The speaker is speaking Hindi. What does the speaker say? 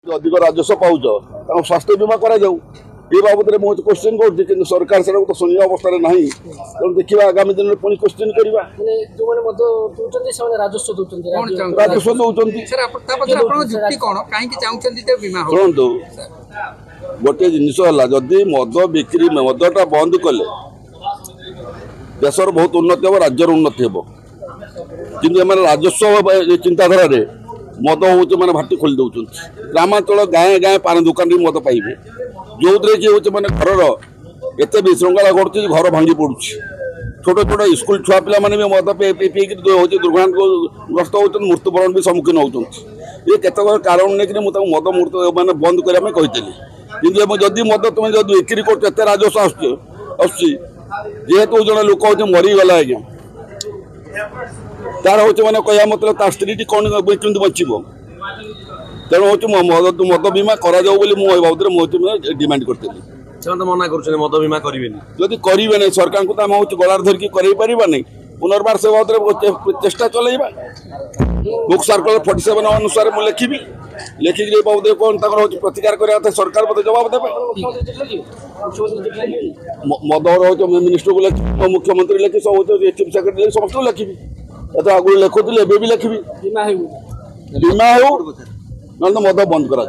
अधिक राजस्व पाउच स्वास्थ्य बीमा करा जाऊ ये बाबद में मुझे क्वेश्चन कर सरकार से तो शुणी अवस्था ना तेणु देखा आगामी दिन में पुणी क्वेश्चन करवा राजस्व दौरान शुणु गोटे जिनस जदि मद बिक्री मदटा बंद कले देशर बहुत उन्नति हम राज्यर उन्नति हम कि राजस्व चिंताधारा मद हूँ मैंने भाटी खोली दौरान ग्रामांचल गाए गाए पान दुकान मद पाइबे जो थे कि हूँ मैंने घर एत विशृंखला घटुची घर भांगी पड़ू छोट छोट स्कूल छुआ पिला भी मद पीक दुर्घटनाग्रस्त होती मृत्युवरण भी सम्मुखीन होती ये केत कारण नहीं मुझे मद मृत्यु मैंने बंद करने कही कि जदि मद तुम जब बिक्री कर राजस्व आसुचेतु जड़े लोक हूँ मरीगला आज्ञा तार हूँ मैंने कह मतलब ता स्त्री कौन बचब तेणु हूँ मद बीमा करा बाबद मुझे डिमांड करी मना कर मद बीमा करेंगे जदि करेंगे नहीं सरकार को हूँ गलार धरिकी कर पुनर्बार से बाबद चेष्टा चलवा बुक सर्कुलर 47 अनुसार मुझे लिखी लिखिक बाबद कौन हूँ प्रतिकार करवा सरकार मत जवाब देवे मद हूँ मिनिस्टर को लिखी मुख्यमंत्री लिखी सब चीफ सेक्रेटरी समस्त लिखी तो आगुरी लिखुली एवं भी लिखी बीमा हो ना मद बंद करा।